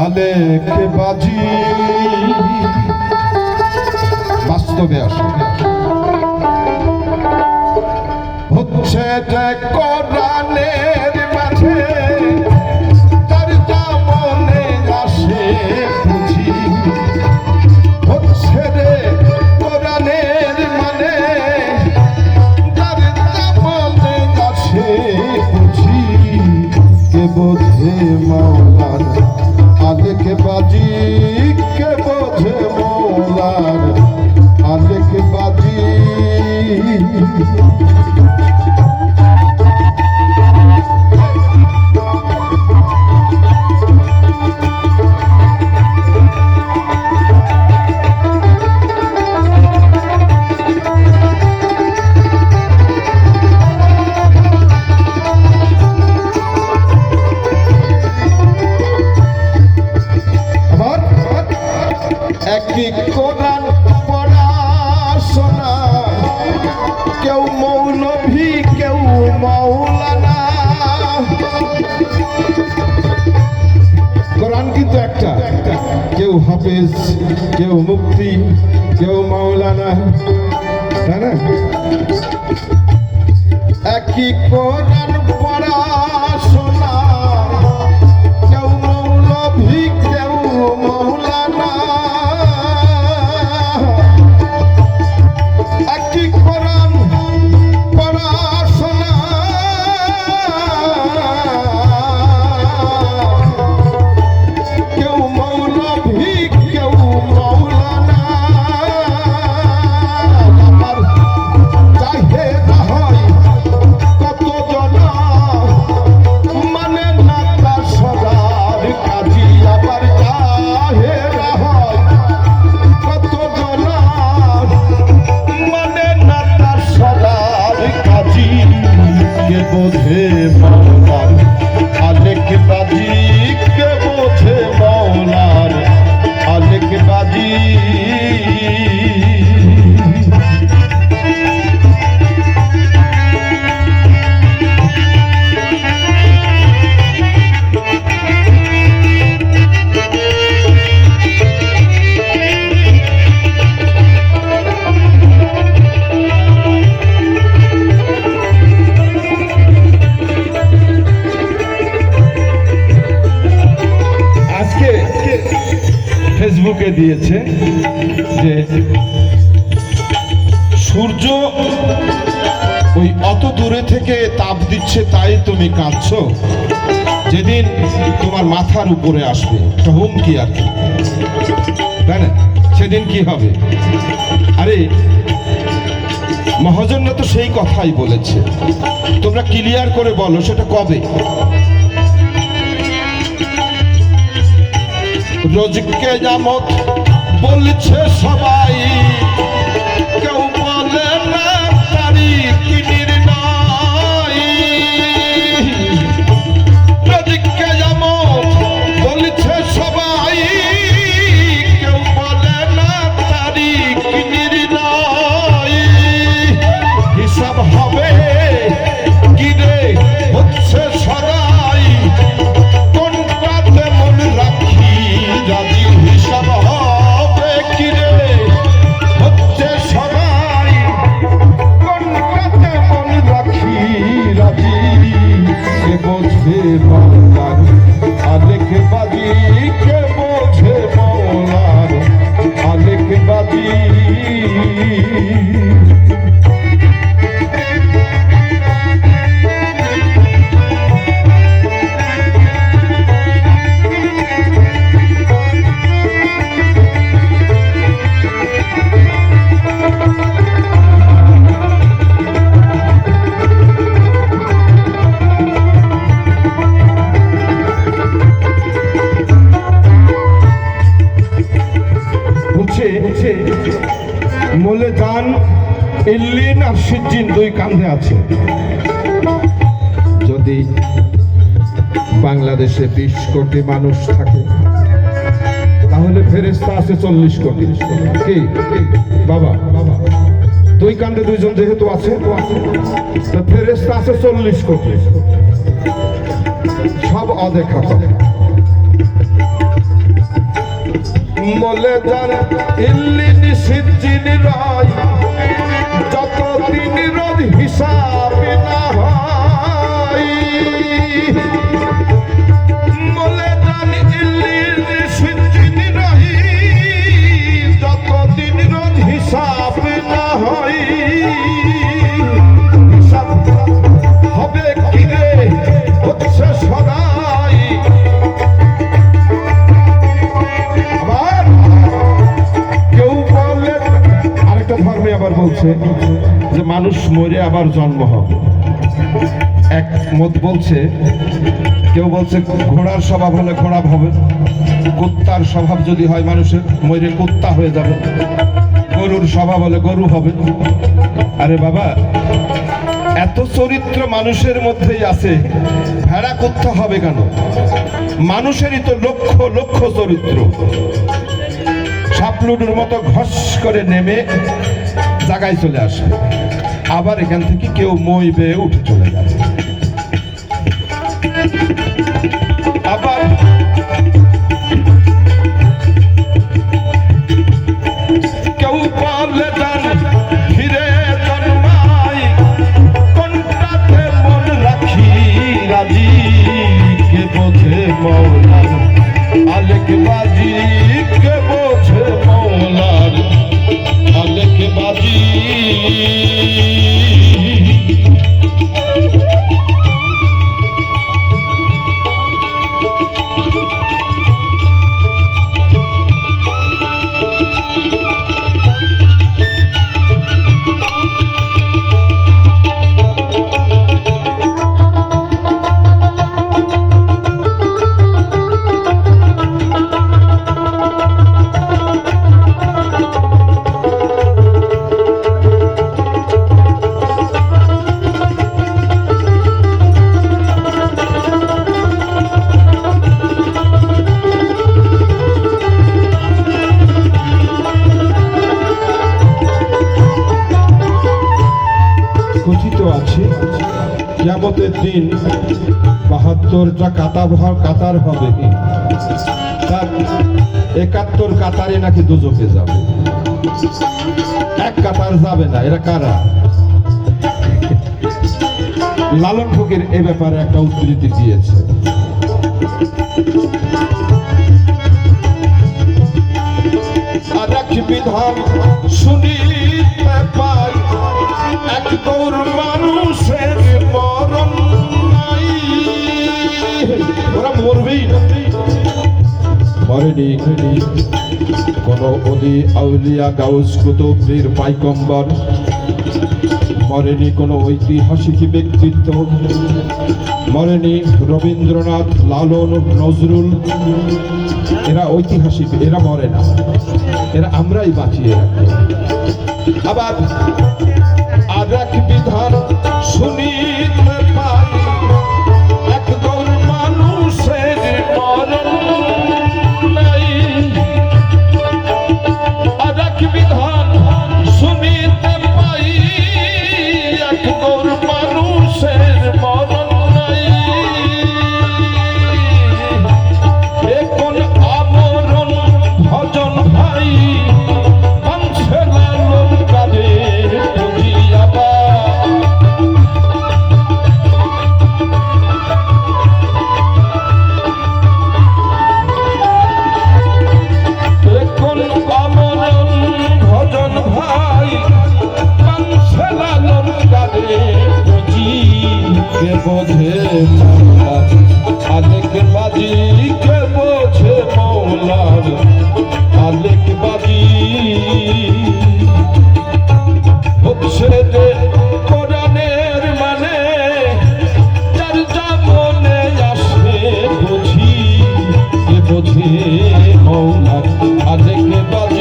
আলেক বাজি বাস্তবে আসে হচ্ছে কোরআনের মাঝে তার মনে আসে বুঝি হচ্ছে রে কোরআনের মানে তার মনে আসে বুঝি কে বোঝে মৌলার আলেক বাজি কে বোঝে মৌলার আলেক বাজি একই কোরআন পড়াশোনা কেউ মৌলভী কেউ মৌলানা কোরআন কিন্তু একটা কেউ হাফেজ কেউ মুফতি কেউ মৌলানা তাই না একই কোরআন পড়াশোনা কেউ মৌলভী কেউ মৌলানা বোঝে মৌলার আলেক বাজি কে বোঝে মৌলার আলেক বাজি ফেসবুকে দিয়েছে যে সূর্য ওই অত দূরে থেকে তাপ দিচ্ছে তাই তুমি কাঁদছো যেদিন তোমার মাথার উপরে আসবে একটা হুমকি আর কি তাই না সেদিন কি হবে আরে মহাজন্য তো সেই কথাই বলেছে তোমরা ক্লিয়ার করে বলো সেটা কবে রোজকে জামত বলছে সবাই কেউ বলে না তারিখ নির্ণয় রোজকে জামত বলছে সবাই কেউ বলে না তারিখ নির্ণয় হিসাব হবে কি রে হচ্ছে সদাই কোনটাতে মন রাখি যদি হিসাব হবে কি রে হচ্ছে সবাই কোনটাতে মন রাখি রাজি কে বোঝে মৌলার আলেক বাজি কে বোঝে মৌলার আলেক বাজি মোলে জান ইল্লিন আর সিজ্জিন দুই কাঁধে আছে যদি বাংলাদেশে 20 কোটি মানুষ থাকে তাহলে ফেরেশতা আছে 40 কোটি কি বাবা দুই কাঁধে দুইজন যেহেতু আছে তো ফেরেশতা আছে 40 কোটি অদেখা করে বলে যান ইল্লিনি সিজ্জিনি রায় যতদিন রোজ হিসাব না হয় বলে যান ইল্লিনি সিজ্জিনি রায় যতদিন রোজ হিসাব না হয় হিসাব হবে কি রে হচ্ছে সদাই আবার বলছে যে মানুষ মরে আবার জন্ম হবে। এক মত বলছে, কেউ বলছে ঘোড়ার স্বভাব হলে ঘোড়া হবে, কুত্তার স্বভাব যদি হয় মানুষের মরে কুত্তা হয়ে যাবে, গরুর স্বভাব হলে গরু হবে। আরে বাবা, এত চরিত্র মানুষের মধ্যেই আছে, ভেড়া কুত্তা হবে কেন? মানুষেরই তো লক্ষ লক্ষ চরিত্র। সাপলুডুর মতো ঘস করে নেমে জায়গায় চলে আসবে, আবার এখান থেকে কেউ মই বেয়ে উঠে চলে যাবে। আবার কেউ বলে যান ফিরে জন্মাই, কোনটাতে মন রাখি রাজি, কে বোঝে মৌলার আলেক বাজি, কে বোঝে মৌলার আলেক বাজি। কিয়ামতের দিন ৭২টা কাতার হবে, তার ৭১ কাতারে নাকি দুজকে যাবে, এক কাতার যাবে না। এরা কারা? লালন ফকির এ ব্যাপারে একটা উদ্ধৃতি দিয়েছে। আর এক বিধান শুনিতে পাই, এক গৌর মানুষের মরণ নাই। ওরা মরবেই না, মরেনি কোন অলি আউলিয়া গাউস কুতুব পীর পয়গম্বর, মরেনি কোন ঐতিহাসিক ব্যক্তিত্ব, মরেনি রবীন্দ্রনাথ, লালন, নজরুল। এরা ঐতিহাসিক, এরা মরে না, এরা আমরাই বাঁচিয়ে রাখি। আবার আর এক বিধান শুনিতে পাই, এক গৌর মানুষের মরণ নাই। আর এক বিধান শুনিতে পাই, এক গৌর মানুষের মরণ নাই। এ কোন আমরণ ভজন ভাই, মাংসে লালন কাজে বুঝিয়াবা। এ কোন আমরণ ভজন ভাই, মাংসে লালন কাজে বুঝি, কে বোঝে মৌলার আলেক বাজি, কে বোঝে মৌলার আলেক বাজি। হচ্ছে যে কোরআনের মানে, যার যা মনে আসে বুঝি, কে বোঝে মৌলার আলেক বাজি।